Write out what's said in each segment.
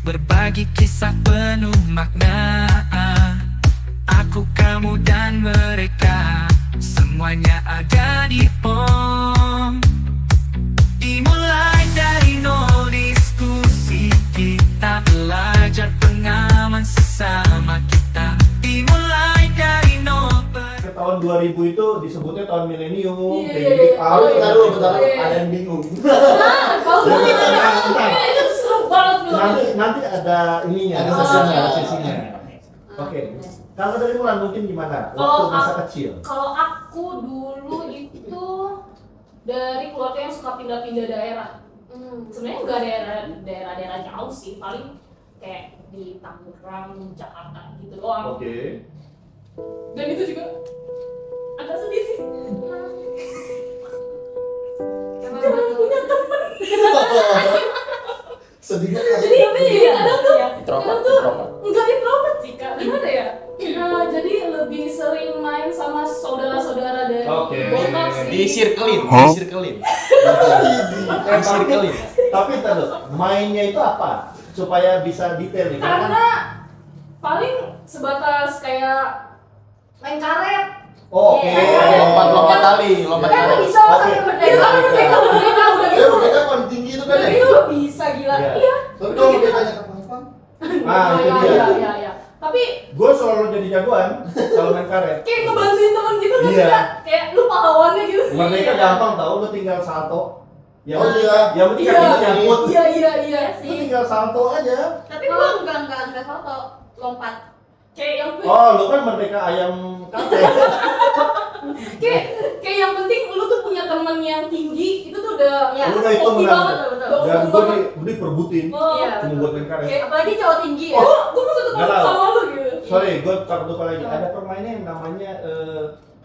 berbagi kisah penuh makna. Aku, kamu, dan mereka, semuanya ada di POM. Dimulai dari nol, diskusi kita, belajar pengalaman sesama kita. Dimulai dari nol. Tahun 2000 itu disebutnya tahun milenium. Bentar, ada yang bingung. Itu seru banget loh. Nanti ada ininya, Ada sesinya. Oke. Kalau dari Mulan mungkin gimana? Waktu masa kecil. Kalau aku dulu itu dari keluarga yang suka pindah-pindah daerah. Sebenarnya nggak daerah jauh sih, paling kayak di Tangerang, Jakarta gitu doang. Oke. Dan itu juga agak sedih sih. Jangan punya teman. Sedihnya Jadi kadang tuh Introvert. enggak introvert sih kak. Gimana ya? Jadi lebih sering main sama saudara-saudara dari Oke. bokap sih. Disirkelin. Tapi ntar dulu, mainnya itu apa? Supaya bisa detail nih. Karena paling sebatas kayak main karet. Oh, oke. Lompat tali. Kan bisa sampai merdeka udah gitu. Mereka paling tinggi itu kan Udah ya? gitu bisa gila. Iya. Iya. Tapi kalau merdekanya kapan? Itu dia. Iya. Tapi Gue selalu jadi jagoan kalau main karet. kayak ngebantuin teman gitu kan Iya. kayak lu pahlawannya gitu. Merdeka gampang tau, lu tinggal salto. Yang Oh, penting, iya. yang penting kakinya nyangkut. Iya Lu sih. tinggal salto aja. Tapi gua enggak foto, lompat. Kayak yang Oh, lu kan merdeka ayam kafe. kayak yang penting lu tuh punya teman yang tinggi itu tuh udah Iya. Udah itu oke menang. banget. Betul. Dan gue diperbutin Oh, Iya. cuma buat main karet. Kayak Apalagi cowok tinggi ya. gue mau satu Nggak teman tahu. sama lu gitu. Sorry, gue takut lupa lagi. Ada permainan yang namanya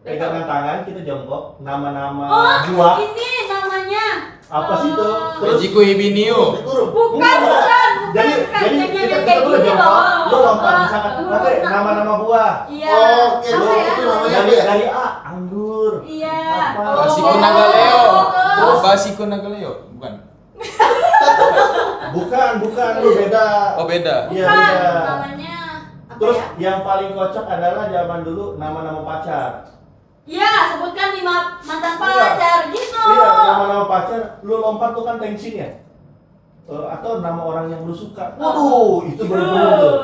pegangan tangan, kita jongkok, nama-nama buah. Ini namanya Apa sih itu? Terus Ejiku Ibinio. Dikurung. bukan. jadi Yang kita kayak udah gini jongkok, loh. lu lompat misalkan, oke, nama-nama buah. Iya. Oke, Apa ya? itu namanya Dari apa ya? dari A, anggur. Iya. Apa? Basiku Oh. Nagaleo. Oh. Basiku Nagaleo. Bukan. Bukan, lu beda. Oh, beda. Iya, Bukan. beda. Namanya apa Terus ya? yang paling kocak adalah zaman dulu nama-nama pacar. Iya, sebutkan 5 mantan pacar gitu. Iya, nama-nama pacar, lu lompat tuh kan tensinya. Atau nama orang yang lu suka. Waduh, itu bener-bener tuh.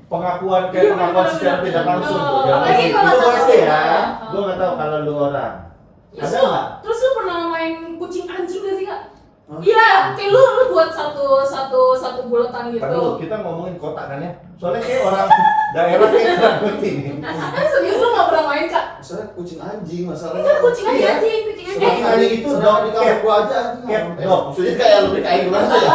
Pengakuan kayak Iya, pengakuan bener-bener. secara tidak langsung tuh. Oh, Yang apalagi itu kalau gue sama SD ya. SMA. Gue nggak tahu kalau lu orang. Terus Ada lu, nggak? terus lu pernah main kucing anjing gak sih kak? Hah? Iya, kayak lu buat satu bulatan gitu. Kan dulu kita ngomongin kota kan ya. Soalnya kayak orang daerah kayak kurang ngerti nih. Serius lu gak pernah main kak? Masalahnya kucing anjing, masalahnya. Iya, kucing Iya. anjing. Kucing Kucing anjing. anjing itu Sedang dog di kamar cat. gua aja anjing. Cat Eh, dog. maksudnya kayak lebih kayak gimana ya?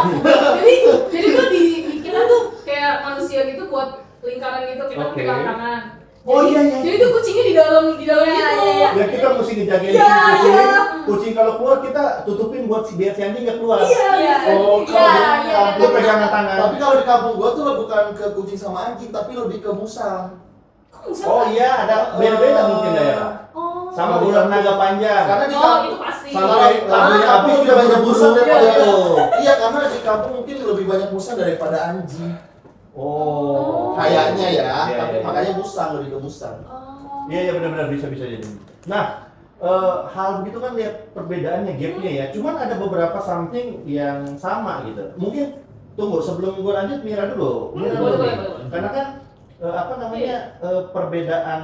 Jadi tuh di kita tuh kayak manusia gitu buat lingkaran gitu kita Oke. pegang tangan. Oh, Jadi- iya, iya. Jadi tuh kucingnya di dalam Iya, gitu. iya. Ya kita mesti ngejagain Iya, si kucing. iya. Kucing kalau keluar kita tutupin biar si anjing nggak keluar. Iya. Iya. Oh, Iya, kalau iya, di- Lu pegangan tangan. Tapi kalau di kampung gua tuh bukan ke kucing sama anjing, tapi lebih ke musang. Kok bisa? Oh iya, ada beda-beda mungkin daerah. Oh. Sama ular naga panjang. Karena di Oh, kampung itu pasti. Sampai labunya habis udah banyak busuk Iya, tuh. Iya, karena di kampung mungkin lebih banyak musang daripada anjing. Oh. Kayaknya ya, Iya, tapi iya. makanya musang lebih ke musang. Oh. Iya benar-benar bisa jadi. Nah, hal begitu kan lihat perbedaannya, gapnya ya. Cuman ada beberapa something yang sama gitu. Mungkin tunggu sebelum gue lanjut Mira dulu. Mira dulu boleh, nih. boleh. Karena kan apa namanya perbedaan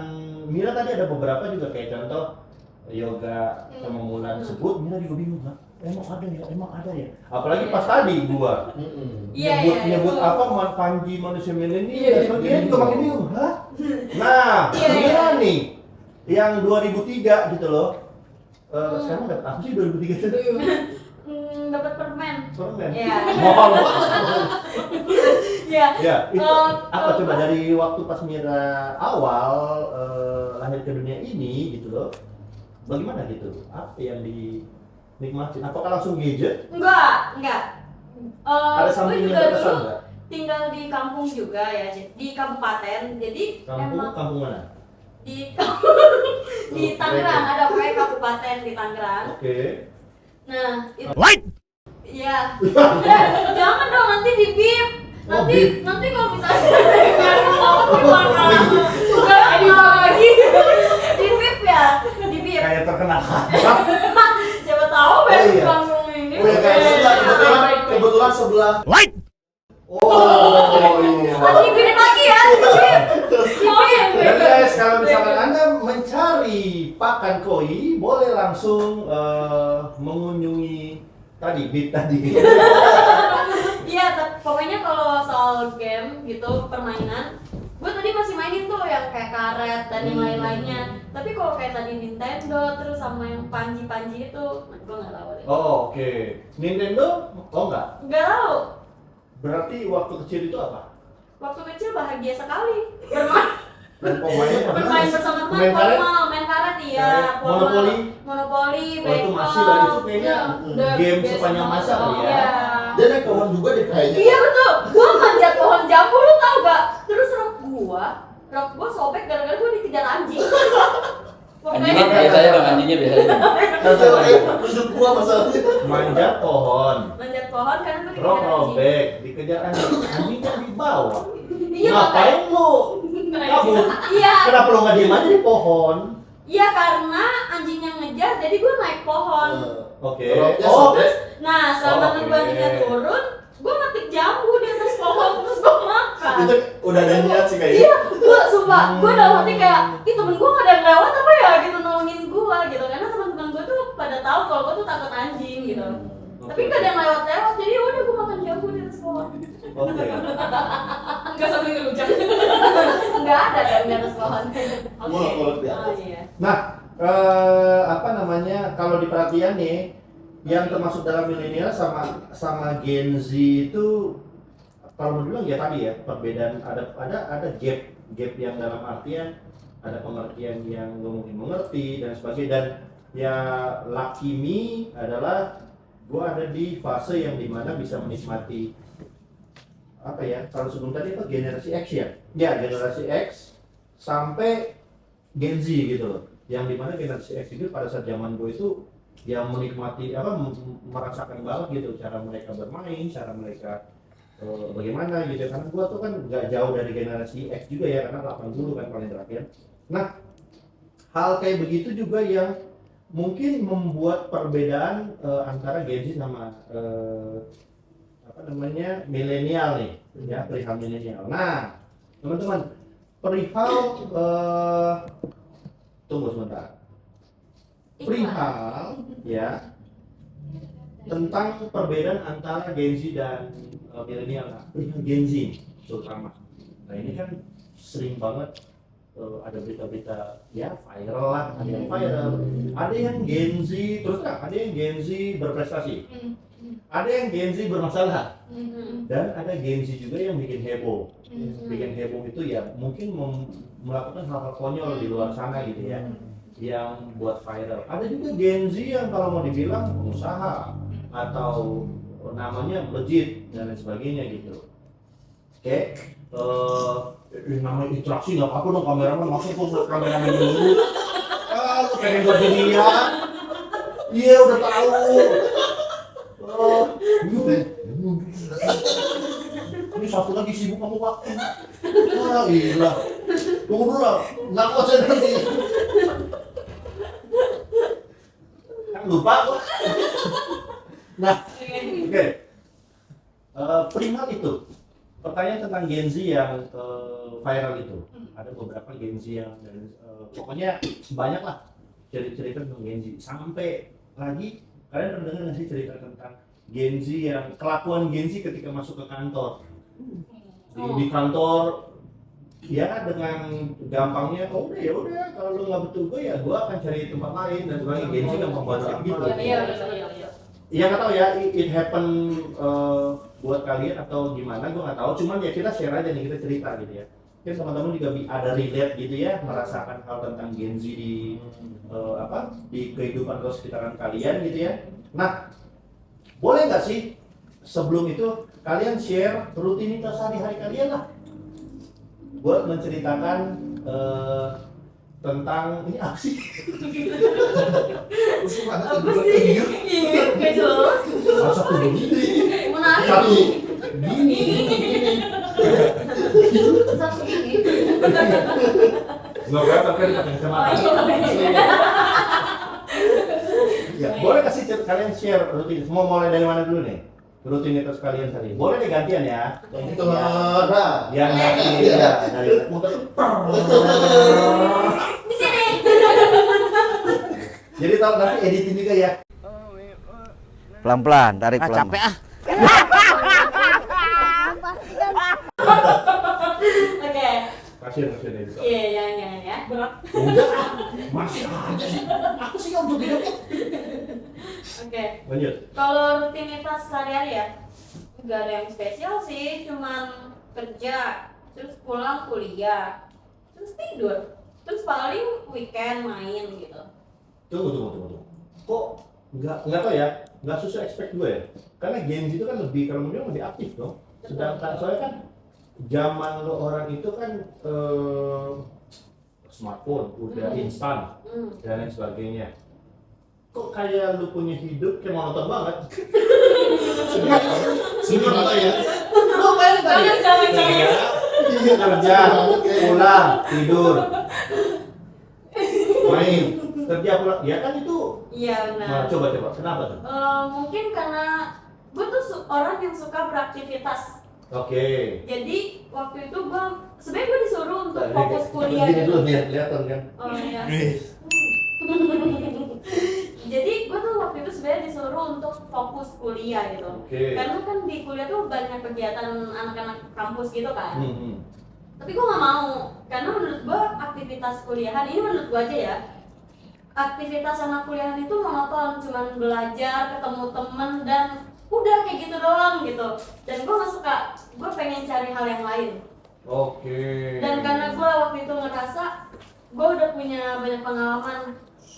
Mira tadi ada beberapa juga kayak contoh yoga sama Mulan sebut, Mira juga bingung lah. Emang ada ya. Apalagi pas tadi gua Iya, nyebut iya. apa Panji manusia milenial Iya, dan sebagainya juga makin bingung. Hah? Nah, Iya, iya. Mira nih yang 2003 gitu loh. Sekarang dapat apa sih 2003 itu? Dapat permen. Permen. Iya. Mahal banget. Iya. Ya, itu apa Oh, coba dari waktu pas Mira awal lahir ke dunia ini gitu loh. Bagaimana gitu? Apa yang dinikmatin? Apakah langsung gadget? Enggak. Ada Gue samping yang juga berkesan dulu nggak? tinggal di kampung juga ya, di kabupaten. Jadi emang Kampung mana? di di Tangerang ada proyek kabupaten di Tangerang. Oke. Nah, itu What? iya. Jangan dong nanti di bip. Nanti kalau misalnya nggak mau gimana? Juga edit lagi. Di VIP ya, di VIP. Kayak terkenal. Siapa tahu Oh, besok iya. langsung ini. Oh ya guys, kebetulan sebelah. Oh iya. Lagi gini lagi ya. Oh iya, Dan guys, kalau misalkan Anda mencari pakan koi, boleh langsung mengunjungi tadi bit tadi. Iya, pokoknya kalau soal game gitu, permainan, gue tadi masih mainin tuh yang kayak karet dan yang lain-lainnya. Tapi kalau kayak tadi Nintendo terus sama yang panji-panji itu, gue nggak tahu deh. Oh, oke. Nintendo? Oh enggak. Nggak tahu. Berarti waktu kecil itu apa? Waktu kecil bahagia sekali bermain bersama teman, Main karet? main karet iya, Karet, Monopoli? monopoli, Oh, itu masih lah, itu kayaknya Udah game biasa sepanjang masa banget. kali ya. Iya. Dia naik pohon juga deh kayaknya. Iya betul, gua manjat pohon jambu lu tau gak? Terus rok gua sobek gara-gara gua dikejar anjing. Anjingnya biasanya bang, anjingnya biasanya. Menurut gua masalahnya. Manjat pohon, Manjat pohon karena gua rok dikejar anjing. robek, dikejar anjing, anjingnya di bawah. Iya Ngapain lu? Kabur. Iya, Kenapa lu nggak diem aja di pohon? iya karena anjingnya ngejar jadi gua naik pohon. Oke. Roknya Oh, sobek. Nah, selama Oh, nunggu anjingnya oke. turun, gua metik jambu di atas pohon terus gua makan. Itu udah ada niat sih kayaknya. Iya, gua sumpah, gua dalam hati kayak, ih temen gua gak ada yang lewat apa ya gitu nolongin gua gitu. Karena teman-teman gua tuh pada tahu kalau gua tuh takut anjing gitu. Tapi gak ada yang lewat-lewat, jadi udah gua makan jambu di atas pohon. Oke. Enggak sambil ngerujak. Enggak ada kan di atas pohon. Monopoli di Oh atas. iya. Nah, apa namanya? Kalau di perhatian nih, yang termasuk dalam milenial sama Gen Z itu, kalau menurut ya tadi ya perbedaan ada gap yang dalam artian ada pengertian yang lu mungkin mengerti dan sebagainya. Dan ya lucky me adalah gua ada di fase yang dimana bisa menikmati apa ya, kalau sebelum tadi apa generasi X ya generasi X sampai Gen Z gitu loh, yang dimana generasi X itu pada saat zaman gue itu yang menikmati apa merasakan banget gitu cara mereka bermain, cara mereka bagaimana gitu, karena gue tuh kan nggak jauh dari generasi X juga ya, karena 80 kan paling terakhir. Nah, hal kayak begitu juga yang mungkin membuat perbedaan antara Gen Z sama apa namanya milenial nih ya, perihal milenial. Nah teman-teman, perihal tunggu sebentar, perihal ya tentang perbedaan antara Gen Z dan milenial. Nah, perihal Gen Z terutama, nah ini kan sering banget ada berita-berita ya viral lah, ada yang viral, ada yang Gen Z terus terang, ada yang Gen Z berprestasi, ada yang Gen Z bermasalah, dan ada Gen Z juga yang bikin heboh. Bikin heboh itu ya mungkin melakukan hal-hal konyol di luar sana gitu ya, yang buat viral. Ada juga Gen Z yang kalau mau dibilang pengusaha atau namanya legit dan lain sebagainya gitu. Oke, namanya interaksi nggak apa-apa dong, kameraman masuk kok kameraman dulu. Lu pengen buat dia? Iya udah tahu. Ini satu lagi sibuk kamu waktu. Ah gila. Tunggu dulu lah, nggak kuat saya nanti. Kan lupa kok. Nah, oke. Perihal itu, pertanyaan tentang Gen Z yang viral itu. Ada beberapa Gen Z yang pokoknya banyak lah cerita-cerita tentang Gen Z. Sampai lagi kalian pernah dengar nggak sih cerita tentang Gen Z yang kelakuan Gen Z ketika masuk ke kantor? Di kantor ya dengan gampangnya, oh udah ya udah kalau lu nggak butuh gue ya gue akan cari tempat lain dan sebagainya. Gen Z gampang banget gitu. Iya. Ya nggak tahu ya, it happen buat kalian atau gimana, gue nggak tahu. Cuman ya kita share aja nih, kita cerita gitu ya. Mungkin teman-teman juga ada relate gitu ya, merasakan hal tentang Gen Z di di kehidupan atau sekitaran kalian gitu ya. Nah, boleh nggak sih sebelum itu kalian share rutinitas sehari-hari kalian lah, buat menceritakan tentang ini apa sih? Apa sih? Iya, gak jelas. Masa tuh begini? Menarik. Satu gini. kan pakai kacamata. iya. Ya, boleh kasih kalian share rutin. Mau mulai dari mana dulu nih? Rutinitas kalian tadi. Boleh deh gantian ya. Yang itu nah. Yang nanti Iya. ya dari muter. Di sini. Jadi tahu nanti editing juga ya. Pelan-pelan, tarik pelan. Capek ah. Oke. Kasih editor. Iya, jangan ya. Berat. Udah, masih aja sih. Aku sih yang untuk hidupnya. Oke. Lanjut. Kalau rutinitas sehari-hari ya, nggak ada yang spesial sih, cuman kerja, terus pulang kuliah, terus tidur, terus paling weekend main gitu. Tunggu. Kok nggak tahu ya? Nggak susah expect gue ya? Karena games itu kan lebih, kalau menurut lebih aktif dong. Sedangkan soalnya kan zaman lo orang itu kan smartphone udah instan dan lain sebagainya. Kok kayak lu punya hidup kayak monoton banget? Sebenarnya ya. Lu main tadi? Jangan. Iya, kerja, pulang, tidur, main, kerja pulang. Ya kan itu. Iya Nah, benar. coba kenapa tuh? Mungkin karena gue tuh orang yang suka beraktivitas. Oke. Jadi waktu itu gue sebenarnya disuruh untuk fokus kuliah Gini gitu. dulu biar kelihatan kan. Oh iya. Jadi gue tuh waktu itu sebenarnya disuruh untuk fokus kuliah gitu. Oke. Karena kan di kuliah tuh banyak kegiatan anak-anak kampus gitu kan. Hmm. Tapi gue nggak mau, karena menurut gue aktivitas kuliahan ini menurut gue aja ya. Aktivitas anak kuliahan itu monoton, cuman belajar, ketemu temen dan udah kayak gitu doang gitu. Dan gue nggak suka, gue pengen cari hal yang lain. Oke. Dan karena gue waktu itu ngerasa gue udah punya banyak pengalaman,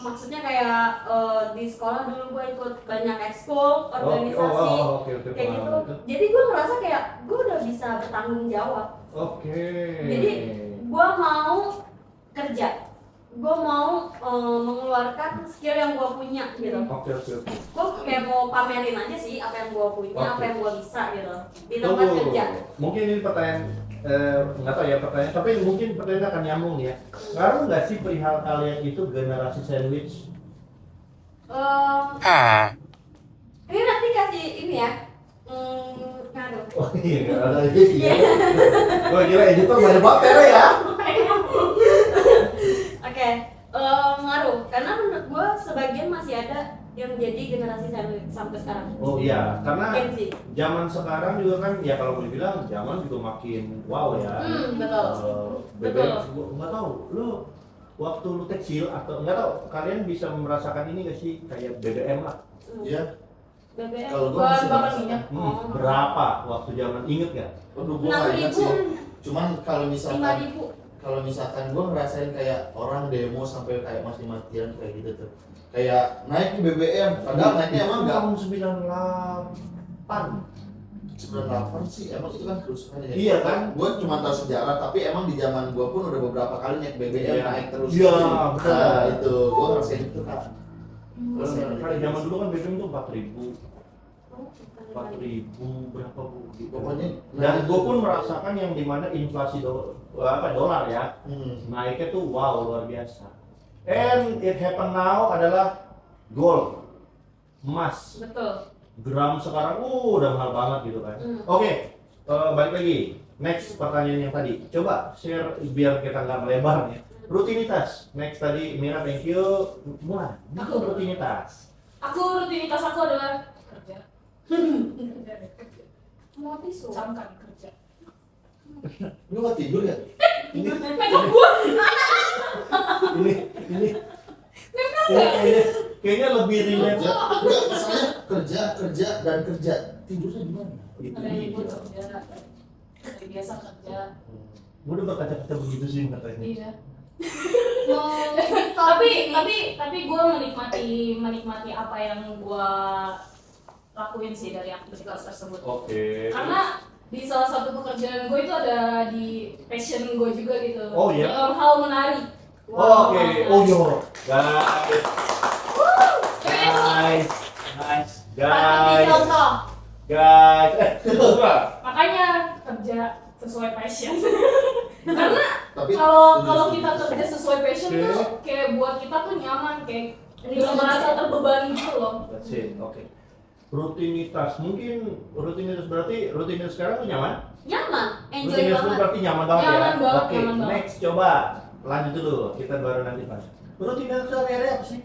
maksudnya kayak di sekolah dulu gue ikut banyak ekskul, organisasi, Oke, kayak gitu. pengalaman itu. Jadi gue ngerasa kayak gue udah bisa bertanggung jawab. Oke. Jadi gue mau kerja, gue mau mengeluarkan skill yang gue punya gitu. Oke. Gue kayak mau pamerin aja sih apa yang gue punya, Oke. apa yang gue bisa gitu di tempat kerja. Mungkin ini pertanyaan nggak tahu ya pertanyaan, tapi mungkin pertanyaan akan nyambung ya. Ngaruh nggak sih perihal kalian itu generasi sandwich? Ini nanti kasih ini ya. Ngaruh. Oh iya, nggak ada lagi ya. Gue kira editor banyak banget ya. Oke, ngaruh. Karena menurut gue sebagian masih ada yang jadi generasi sandwich sampai sekarang. Oh iya, karena Gen Z. zaman sekarang juga kan ya kalau boleh bilang zaman juga makin wow ya. Betul. BBM, gua nggak tahu lu waktu lu kecil atau nggak tahu kalian bisa merasakan ini nggak sih kayak BBM lah. Iya. BBM. Kalau gua masih bakar merasakan. minyak. Berapa waktu zaman inget nggak? Aduh, gua nggak ingat 6.000. sih. Cuman kalau 5.000. misalkan gua ngerasain kayak orang demo sampai kayak mati-matian kayak gitu tuh. Kayak naik di BBM, padahal naiknya emang enggak tahun 98. 98 sih, emang itu kan kerusuhan ya. Iya kan? Gua cuma tahu sejarah, tapi emang di zaman gua pun udah beberapa kali naik BBM Iya. naik terus. Iya, Nah, betul. itu gua ngerasain itu kan. Kalau zaman dulu kan BBM tuh 4.000 berapa bu? Gitu. Pokoknya Dan gue pun merasakan yang dimana inflasi dolar ya naiknya tuh wow luar biasa. And it happen now adalah gold, emas, Betul. gram sekarang udah mahal banget gitu kan. Oke, balik lagi. Next pertanyaan yang tadi, coba share biar kita nggak melebar ya. Rutinitas. Next tadi Mira, thank you. Mulai. Aku rutinitas. Rutinitas aku adalah kerja. Mau tisu. Camkan kerja. lu nggak tidur ya? Ini Pegang gua. ini kayaknya lebih relate. Enggak, misalnya kerja dan kerja. Tidurnya di mana? Itu Ada yang buat dia. kerja. Dari biasa kerja. Gue udah berkaca-kaca begitu sih katanya. Iya. Mau Tapi gue menikmati apa yang gue lakuin sih dari aktivitas tersebut. Oke. Karena di salah satu pekerjaan gue itu ada di passion gue juga gitu. Oh, iya? Dalam hal menari. Oke. Oh yo. Guys. Seperti contoh. Guys. Buka. Makanya kerja sesuai passion. Karena Tapi kalau kita kerja sesuai passion Oke. tuh kayak buat kita tuh nyaman, kayak nggak merasa terbebani gitu loh. That's it. Oke. Rutinitas, mungkin rutinitas berarti rutinitas sekarang tuh nyaman? Nyaman, enjoy Rutinitas lu banget. berarti nyaman banget Nyaman ya? banget, Oke, nyaman banget. next coba lanjut dulu, kita baru nanti pas. Rutinitas sehari-hari apa sih?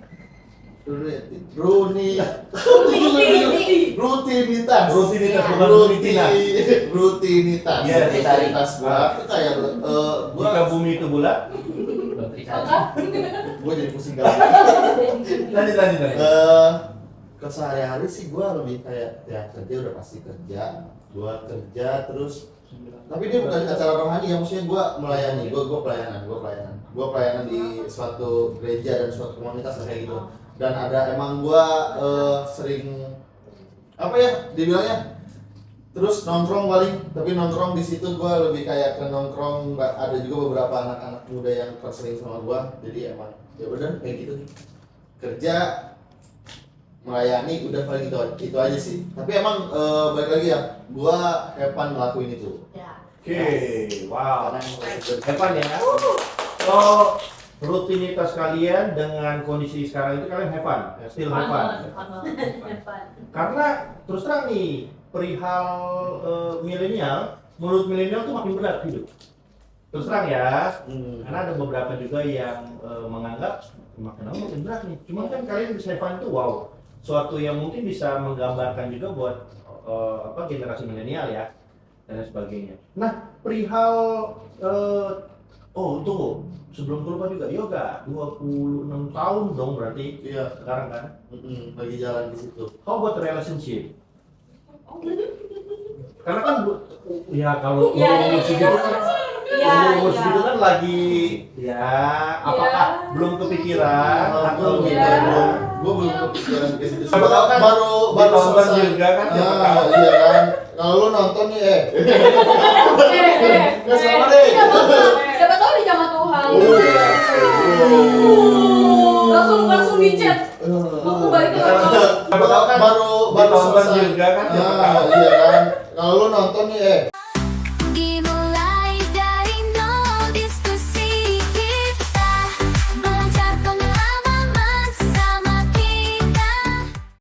Rutinitas. Rutinitas Iya. bukan rutinitas. Rutinitas. Yes. Rutinitas gua itu kayak gua Jika bumi itu bulat, gua jadi pusing kali. lanjut. Kesehari-hari sih gua lebih kayak ya kerja udah pasti kerja. Gua kerja terus tapi dia bukan acara rohani ya, maksudnya gua melayani, gua pelayanan di suatu gereja dan suatu komunitas kayak gitu. Dan ada emang gua sering apa ya dibilangnya terus nongkrong paling, tapi nongkrong di situ gua lebih kayak ke nongkrong, ada juga beberapa anak-anak muda yang sering sama gua, jadi emang ya udah kayak gitu kerja melayani udah paling itu aja sih. Tapi emang balik lagi ya, gua hepan ngelakuin itu. Ya. Oke, wow. Karena emang Hepan ya. So, rutinitas kalian dengan kondisi sekarang itu kalian have fun, still have fun. Depan. Karena terus terang nih, perihal milenial, menurut milenial tuh makin berat hidup. Terus terang ya, karena ada beberapa juga yang menganggap makin lama makin berat nih. Cuman kan kalian bisa have fun itu wow, suatu yang mungkin bisa menggambarkan juga buat generasi milenial ya dan lain sebagainya. Nah, perihal tunggu, sebelum lupa juga yoga 26 tahun dong berarti iya, sekarang kan. lagi jalan di situ. How about relationship? Karena kan ya kalau Iya, umur segitu kan Iya, umur iya. segitu kan lagi ya apakah belum kepikiran atau Belum, Iya. gua belum kepikiran ke situ. Siapa tahu kan baru ditonton selesai. juga kan, siapa tahu. Iya kan. Kalau lu nonton nih Nggak sama deh. apa-apa. Siapa tahu di zaman Tuhan. Langsung di chat. Aku balik ke Siapa tahu kan baru ditonton selesai. juga kan, siapa tahu. Iya kan. Kalau lu nonton nih